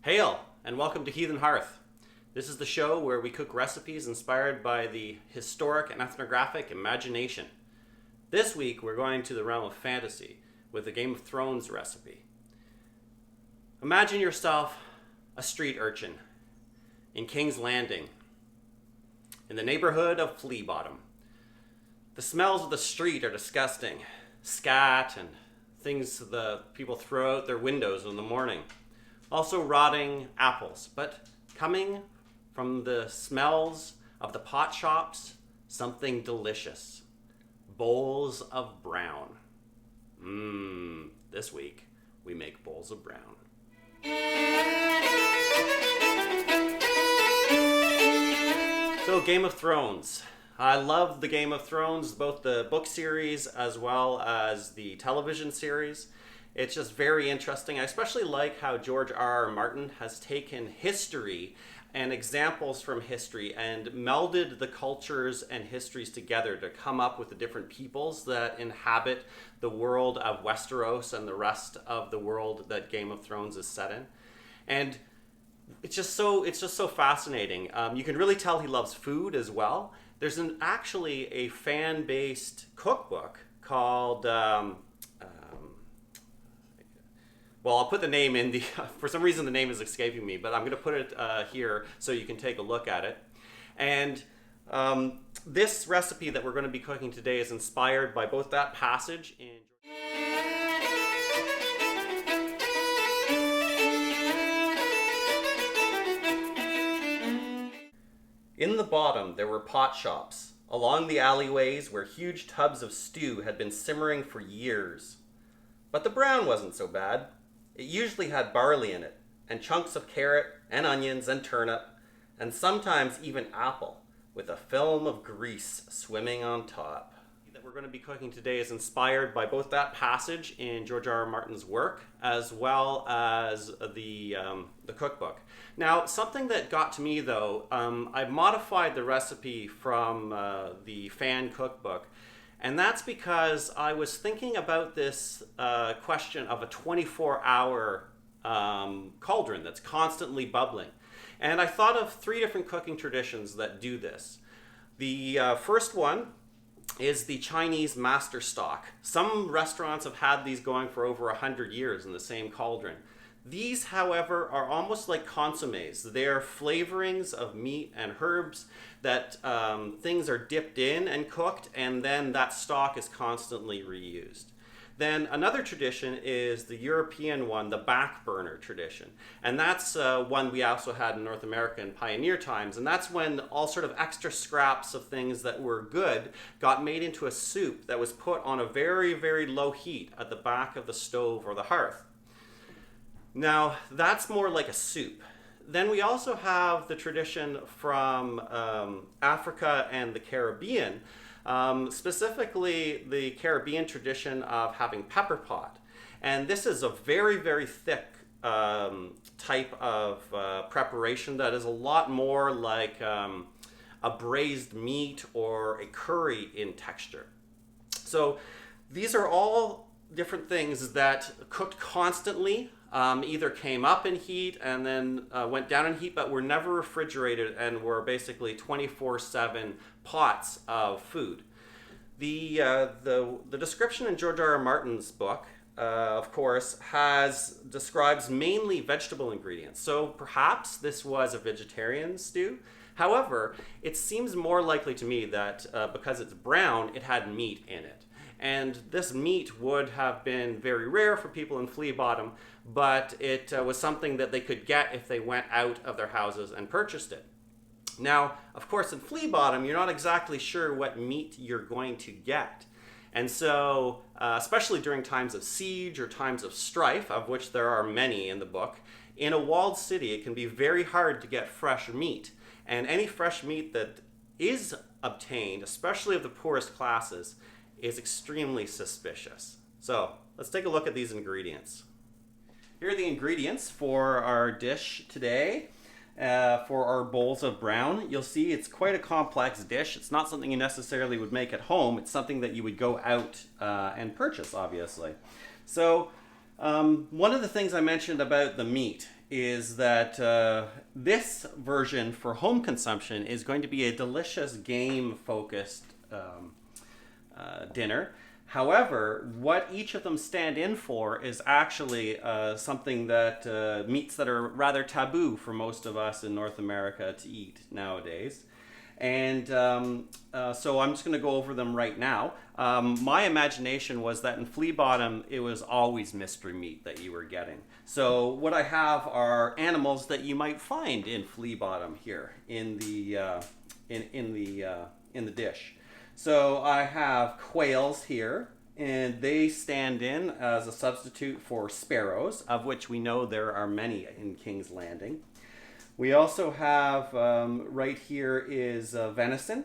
Hail, and welcome to Heathen Hearth. This is the show where we cook recipes inspired by the historic and ethnographic imagination. This week, we're going to the realm of fantasy with the Game of Thrones recipe. Imagine yourself a street urchin in King's Landing, in the neighborhood of Fleabottom. The smells of the street are disgusting. Scat and things the people throw out their windows in the morning. Also rotting apples, but coming from the smells of the pot shops, something delicious. Bowls of brown. This week we make bowls of brown. So Game of Thrones. I love the Game of Thrones, both the book series as well as the television series. It's just very interesting. I especially like how George R.R. Martin has taken history and examples from history and melded the cultures and histories together to come up with the different peoples that inhabit the world of Westeros and the rest of the world that Game of Thrones is set in. And it's just so fascinating. You can really tell he loves food as well. There's actually a fan-based cookbook called... well, I'll put the name in the... For some reason, the name is escaping me, but I'm going to put it here so you can take a look at it. And this recipe that we're going to be cooking today is inspired by both that passage In the bottom, there were pot shops, along the alleyways where huge tubs of stew had been simmering for years. But the brown wasn't so bad. It usually had barley in it, and chunks of carrot, and onions, and turnip, and sometimes even apple, with a film of grease swimming on top. That we're going to be cooking today is inspired by both that passage in George R.R. Martin's work, as well as the cookbook. Now, something that got to me, though, I modified the recipe from the fan cookbook. And that's because I was thinking about this question of a 24-hour cauldron that's constantly bubbling. And I thought of 3 different cooking traditions that do this. The first one is the Chinese master stock. Some restaurants have had these going for over 100 years in the same cauldron. These, however, are almost like consommes. They're flavorings of meat and herbs that things are dipped in and cooked, and then that stock is constantly reused. Then another tradition is the European one, the back burner tradition. And that's one we also had in North America in pioneer times. And that's when all sort of extra scraps of things that were good got made into a soup that was put on a very, very low heat at the back of the stove or the hearth. Now, that's more like a soup. Then we also have the tradition from Africa and the Caribbean, specifically the Caribbean tradition of having pepper pot. And this is a very, very thick type of preparation that is a lot more like a braised meat or a curry in texture. So these are all different things that cooked constantly, either came up in heat and then went down in heat, but were never refrigerated and were basically 24/7 pots of food. The description in George R.R. Martin's book, of course, describes mainly vegetable ingredients. So perhaps this was a vegetarian stew. However, it seems more likely to me that because it's brown, it had meat in it. And this meat would have been very rare for people in Fleabottom, but it was something that they could get if they went out of their houses and purchased it. Now, of course, in Fleabottom, you're not exactly sure what meat you're going to get. And so, especially during times of siege or times of strife, of which there are many in the book, in a walled city, it can be very hard to get fresh meat. And any fresh meat that is obtained, especially of the poorest classes, is extremely suspicious. So let's take a look at these ingredients. Here are the ingredients for our dish today, for our bowls of brown. You'll see it's quite a complex dish. It's not something you necessarily would make at home. It's something that you would go out and purchase, obviously. So one of the things I mentioned about the meat is that this version for home consumption is going to be a delicious game-focused dinner. However, what each of them stand in for is actually something that meats that are rather taboo for most of us in North America to eat nowadays. And so I'm just going to go over them right now. My imagination was that in Fleabottom, it was always mystery meat that you were getting. So what I have are animals that you might find in Fleabottom here in the dish. So I have quails here, and they stand in as a substitute for sparrows, of which we know there are many in King's Landing. We also have right here is venison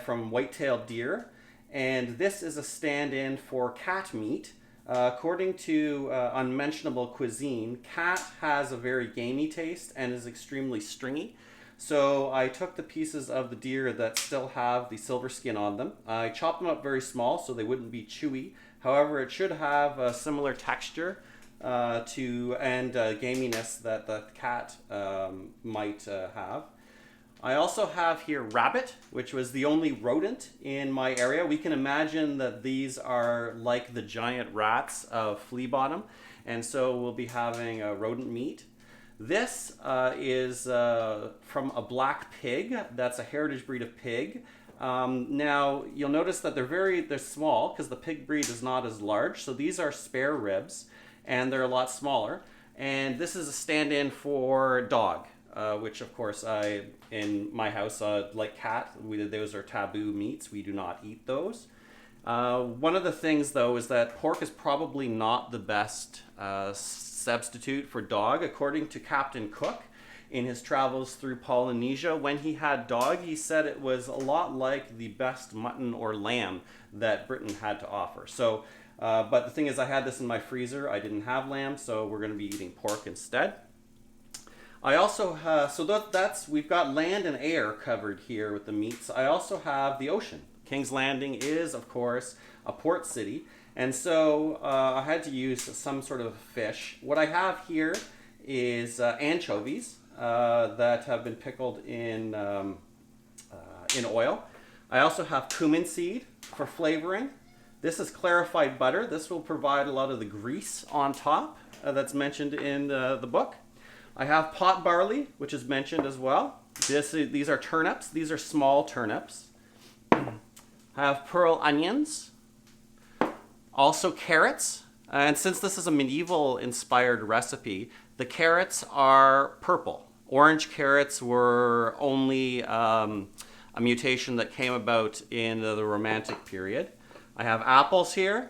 from white-tailed deer, and this is a stand-in for cat meat. According to Unmentionable Cuisine, cat has a very gamey taste and is extremely stringy. So I took the pieces of the deer that still have the silver skin on them. I chopped them up very small so they wouldn't be chewy. However, it should have a similar texture and gaminess that the cat might have. I also have here rabbit, which was the only rodent in my area. We can imagine that these are like the giant rats of Fleabottom, and so we'll be having rodent meat. This is from a black pig. That's a heritage breed of pig. Now you'll notice that they're small because the pig breed is not as large. So these are spare ribs, and they're a lot smaller. And this is a stand-in for dog, which of course in my house, like cat, those are taboo meats. We do not eat those. One of the things though is that pork is probably not the best substitute for dog. According to Captain Cook in his travels through Polynesia, when he had dog, he said it was a lot like the best mutton or lamb that Britain had to offer. So, but the thing is, I had this in my freezer. I didn't have lamb, so we're going to be eating pork instead. I also have, we've got land and air covered here with the meats. I also have the ocean. King's Landing is, of course, a port city. And so I had to use some sort of fish. What I have here is anchovies that have been pickled in oil. I also have cumin seed for flavoring. This is clarified butter. This will provide a lot of the grease on top that's mentioned in the book. I have pot barley, which is mentioned as well. These are turnips. These are small turnips. I have pearl onions. Also carrots, and since this is a medieval inspired recipe, the carrots are purple. Orange carrots were only a mutation that came about in the Romantic period. I have apples here,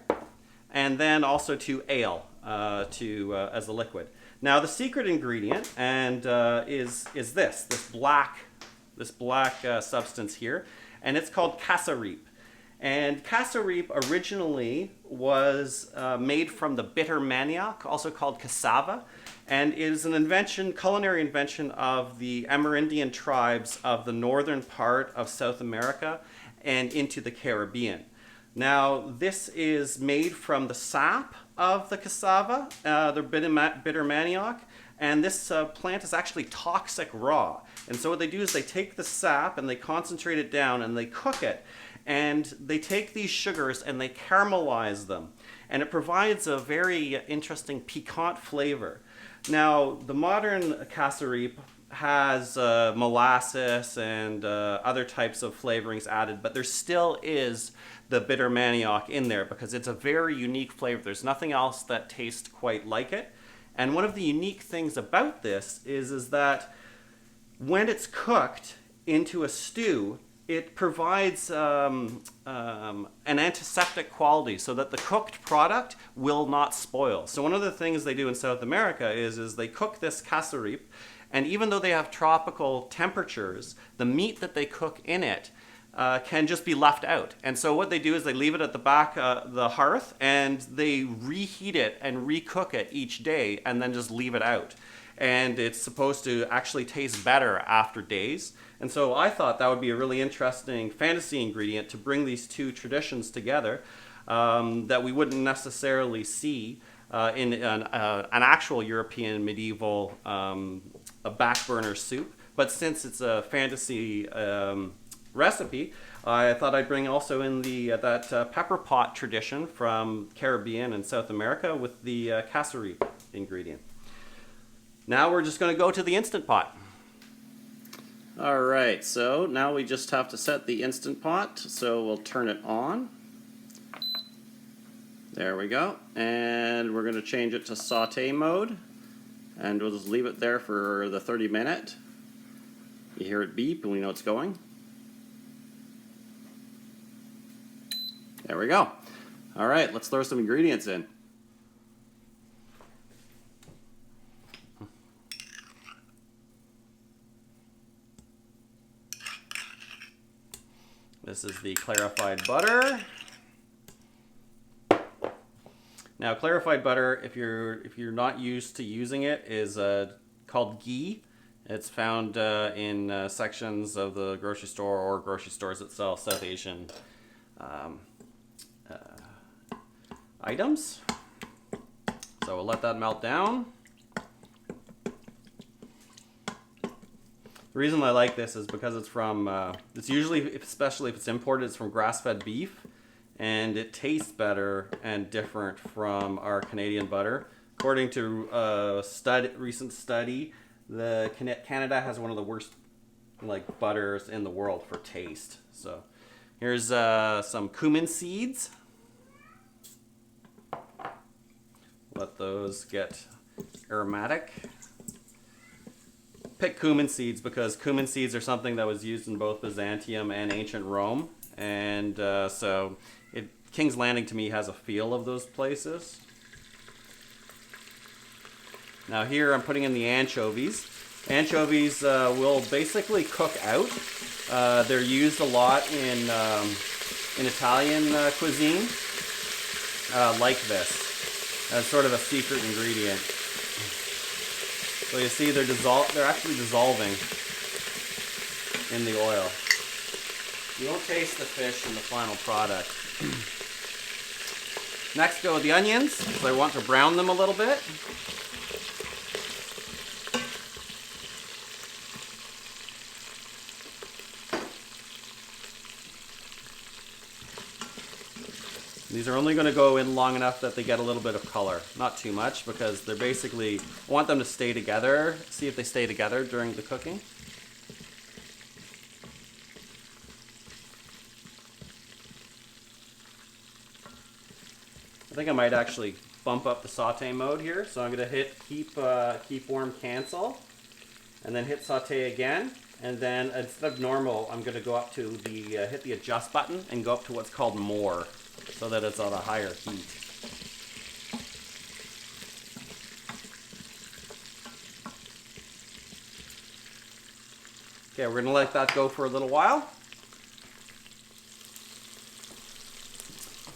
and then also to ale as a liquid. Now the secret ingredient is this black substance here, and it's called cassareep. And cassareep originally was made from the bitter manioc, also called cassava, and is an culinary invention of the Amerindian tribes of the northern part of South America and into the Caribbean. Now, this is made from the sap of the cassava, the bitter manioc, and this plant is actually toxic raw. And so what they do is they take the sap and they concentrate it down and they cook it. And they take these sugars and they caramelize them. And it provides a very interesting piquant flavor. Now, the modern cassareep has molasses and other types of flavorings added, but there still is the bitter manioc in there because it's a very unique flavor. There's nothing else that tastes quite like it. And one of the unique things about this is that when it's cooked into a stew, it provides an antiseptic quality so that the cooked product will not spoil. So one of the things they do in South America is they cook this cassareep, and even though they have tropical temperatures, the meat that they cook in it can just be left out. And so what they do is they leave it at the back of the hearth, and they reheat it and recook it each day, and then just leave it out. And it's supposed to actually taste better after days. And so I thought that would be a really interesting fantasy ingredient to bring these two traditions together that we wouldn't necessarily see in an actual European medieval a back burner soup. But since it's a fantasy recipe, I thought I'd bring also in that pepper pot tradition from Caribbean and South America with the casserie ingredient. Now we're just going to go to the Instant Pot. All right, so now we just have to set the Instant Pot. So we'll turn it on. There we go. And we're going to change it to saute mode. And we'll just leave it there for the 30-minute. You hear it beep and we know it's going. There we go. All right, let's throw some ingredients in. This is the clarified butter. Now, clarified butter, if you're not used to using it, is called ghee. It's found in sections of the grocery store or grocery stores that sell South Asian items. So we'll let that melt down. The reason I like this is because it's from, it's usually, especially if it's imported, it's from grass-fed beef, and it tastes better and different from our Canadian butter. According to a recent study, Canada has one of the worst butters in the world for taste. So here's some cumin seeds. Let those get aromatic. Pick cumin seeds because cumin seeds are something that was used in both Byzantium and ancient Rome, and so King's Landing to me has a feel of those places. Now here I'm putting in the anchovies. Anchovies will basically cook out. They're used a lot in Italian cuisine, like this, as sort of a secret ingredient. So you see they're actually dissolving in the oil. You won't taste the fish in the final product. Next go the onions, so I want to brown them a little bit. These are only going to go in long enough that they get a little bit of color. Not too much, because they're basically, I want them to stay together, see if they stay together during the cooking. I think I might actually bump up the saute mode here. So I'm going to hit keep warm, cancel, and then hit saute again. And then instead of normal, I'm going to go up to hit the adjust button and go up to what's called more, so that it's on a higher heat. Okay, we're going to let that go for a little while.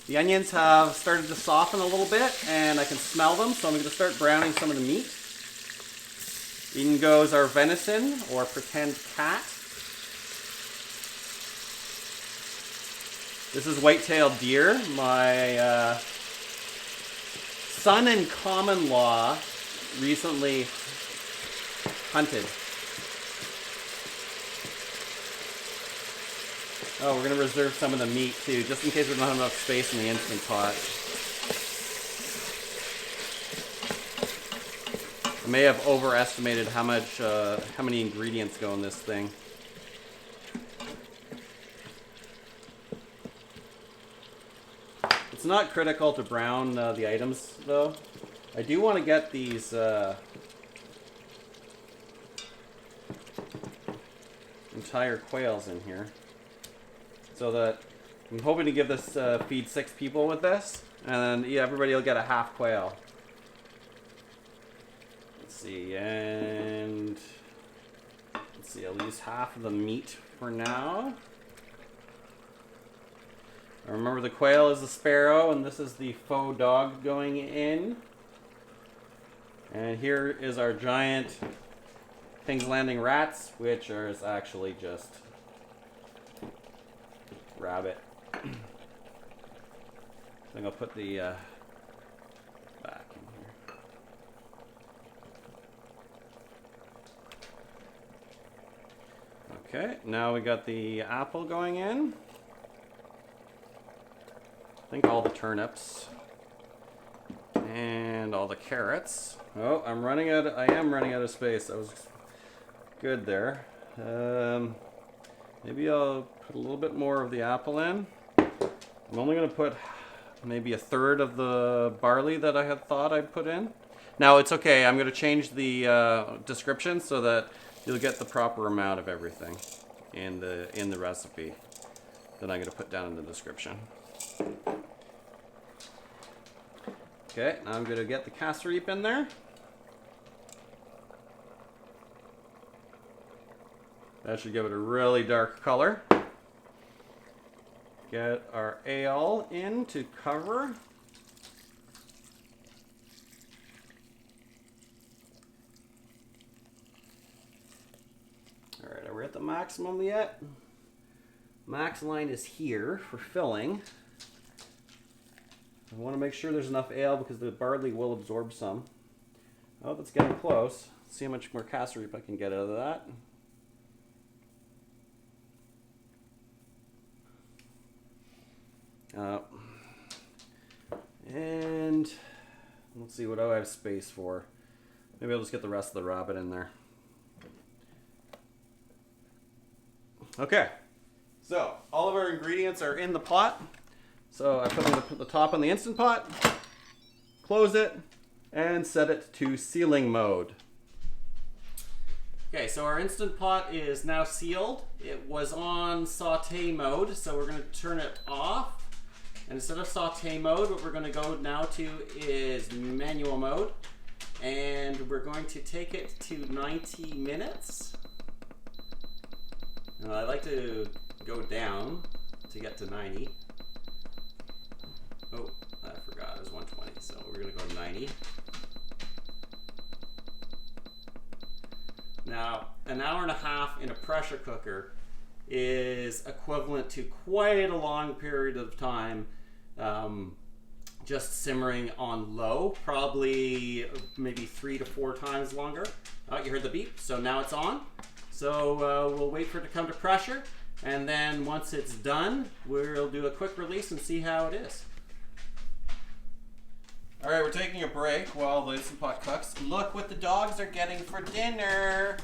The onions have started to soften a little bit, and I can smell them, so I'm going to start browning some of the meat. In goes our venison, or pretend cat. This is white-tailed deer. My son in common law recently hunted. Oh, we're going to reserve some of the meat too, just in case we don't have enough space in the Instant Pot. I may have overestimated how many ingredients go in this thing. It's not critical to brown the items, though. I do want to get these entire quails in here, so that I'm hoping to give this feed 6 people with this, and then everybody will get a half quail. Let's see, and let's see. I'll use half of the meat for now. Remember, the quail is the sparrow, and this is the faux dog going in. And here is our giant King's Landing rats, which is actually just rabbit. I think I'll put the back in Okay, now we got the apple going in. I think all the turnips and all the carrots. Oh, I am running out of space. That was good there. Maybe I'll put a little bit more of the apple in. I'm only going to put maybe a third of the barley that I had thought I'd put in. Now it's okay. I'm going to change the description so that you'll get the proper amount of everything in the recipe that I'm going to put down in the description. Okay, now I'm going to get the casserole in there. That should give it a really dark color. Get our ale in to cover. Alright, are we at the maximum yet? Max line is here for filling. I want to make sure there's enough ale because the barley will absorb some. Oh, that's getting close. Let's see how much more casserole I can get out of that. And let's see what do I have space for. Maybe I'll just get the rest of the rabbit in there. Okay, so all of our ingredients are in the pot. So I put the top on the Instant Pot, close it, and set it to sealing mode. Okay, so our Instant Pot is now sealed. It was on saute mode, so we're going to turn it off. And instead of saute mode, what we're going to go now to is manual mode. And we're going to take it to 90 minutes. And I like to go down to get to 90. Oh, I forgot, it was 120, so we're going to go to 90. Now, an hour and a half in a pressure cooker is equivalent to quite a long period of time just simmering on low, probably maybe 3 to 4 times longer. Oh, you heard the beep, so now it's on. So we'll wait for it to come to pressure, and then once it's done, we'll do a quick release and see how it is. All right, we're taking a break while the Instant Pot cooks. Look what the dogs are getting for dinner.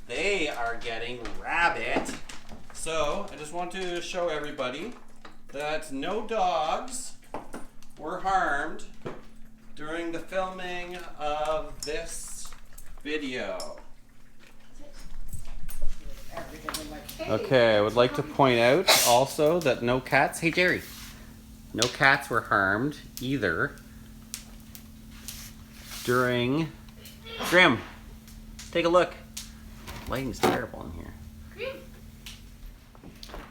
They are getting rabbit. So I just want to show everybody that no dogs were harmed during the filming of this video. Okay, I would like to point out also that no cats, hey Jerry, no cats were harmed either during, Grim, take a look. Lighting's terrible in here.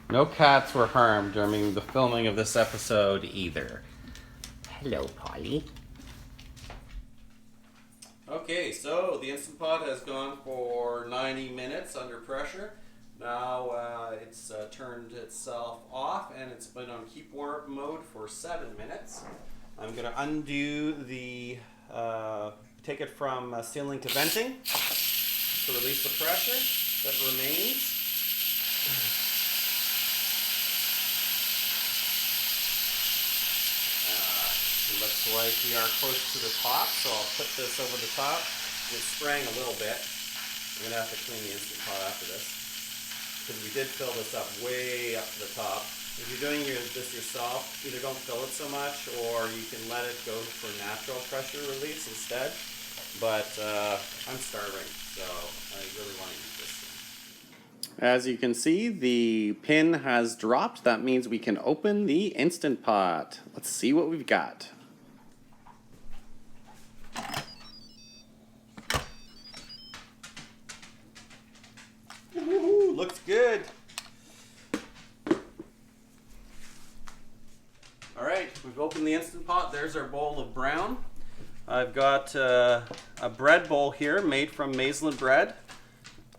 No cats were harmed during the filming of this episode either. Hello, Polly. Okay, so the Instant Pot has gone for 90 minutes under pressure. Now it's turned itself off and it's been on keep warm mode for 7 minutes. I'm going to undo the, take it from sealing to venting to release the pressure that remains. Looks like we are close to the top, so I'll put this over the top. It's spraying a little bit. I'm going to have to clean the Instant Pot after this, because we did fill this up way up to the top. If you're doing this yourself, either don't fill it so much, or you can let it go for natural pressure release instead. But I'm starving, so I really want to eat this thing. As you can see, the pin has dropped. That means we can open the Instant Pot. Let's see what we've got. Ooh, looks good. Alright, we've opened the Instant Pot. There's our bowl of brown. I've got a bread bowl here made from maislin bread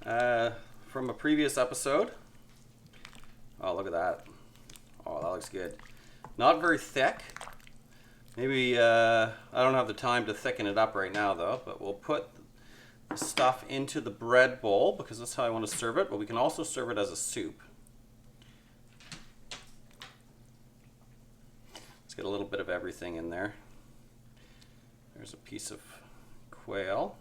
from a previous episode. Oh, look at that. Oh, that looks good. Not very thick. Maybe, I don't have the time to thicken it up right now though, but we'll put the stuff into the bread bowl because that's how I want to serve it, but we can also serve it as a soup. Let's get a little bit of everything in there. There's a piece of quail.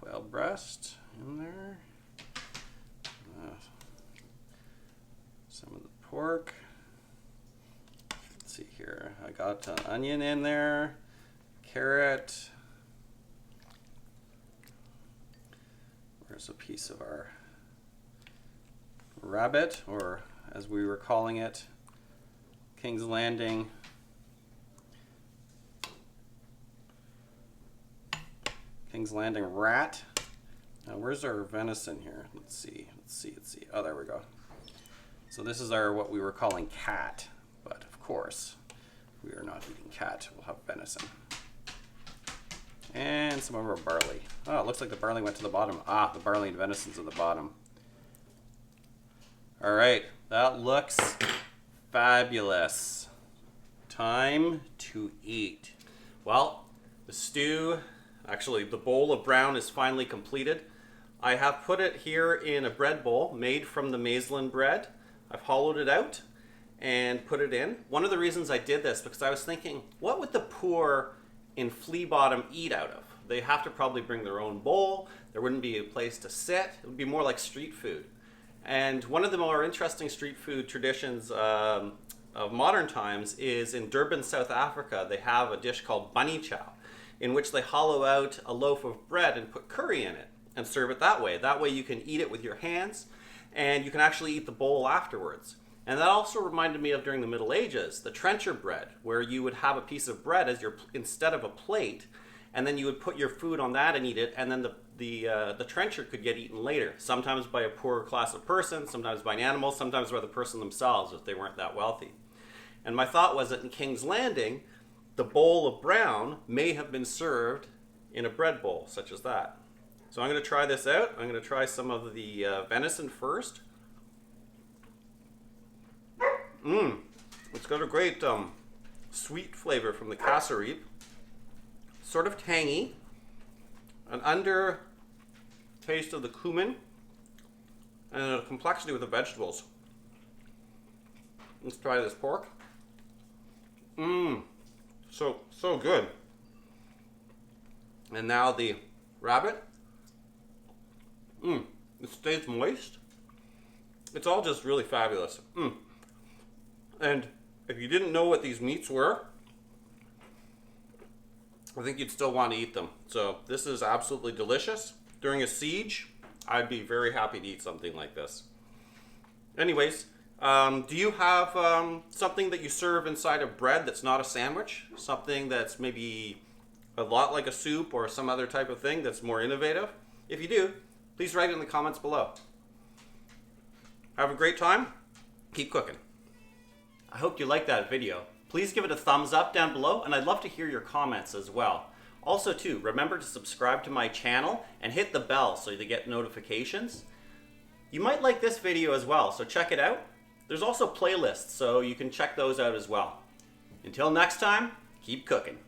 Quail breast in there. Some of the pork. Let's see here. I got an onion in there, carrot. Where's a piece of our rabbit, or as we were calling it, King's Landing. King's Landing rat. Now where's our venison here? Let's see. Oh, there we go. So this is our what we were calling cat, but of course we are not eating cat. We'll have venison. And some of our barley. Oh, it looks like the barley went to the bottom. Ah, the barley and venison's at the bottom. All right, that looks fabulous. Time to eat. Well, the stew, actually the bowl of brown is finally completed. I have put it here in a bread bowl made from the maislin bread. I've hollowed it out and put it in. One of the reasons I did this because I was thinking, what would the poor in Fleabottom eat out of? They have to probably bring their own bowl. There wouldn't be a place to sit. It would be more like street food. And one of the more interesting street food traditions of modern times is in Durban, South Africa. They have a dish called bunny chow, in which they hollow out a loaf of bread and put curry in it and serve it that way. That way you can eat it with your hands and you can actually eat the bowl afterwards. And that also reminded me of during the Middle Ages, the trencher bread, where you would have a piece of bread as your instead of a plate, and then you would put your food on that and eat it, and then the trencher could get eaten later, sometimes by a poorer class of person, sometimes by an animal, sometimes by the person themselves if they weren't that wealthy. And my thought was that in King's Landing, the bowl of brown may have been served in a bread bowl, such as that. So I'm going to try this out. I'm going to try some of the venison first. It's got a great sweet flavor from the cassareep. Sort of tangy. An under taste of the cumin. And a complexity with the vegetables. Let's try this pork. So good. And now the rabbit. It stays moist. It's all just really fabulous. And if you didn't know what these meats were, I think you'd still want to eat them. So this is absolutely delicious. During a siege, I'd be very happy to eat something like this. Anyways, do you have something that you serve inside of bread that's not a sandwich? Something that's maybe a lot like a soup or some other type of thing that's more innovative? If you do, please write it in the comments below. Have a great time. Keep cooking. I hope you liked that video. Please give it a thumbs up down below, and I'd love to hear your comments as well. Also too, remember to subscribe to my channel and hit the bell so you get notifications. You might like this video as well, so check it out. There's also playlists, so you can check those out as well. Until next time, keep cooking.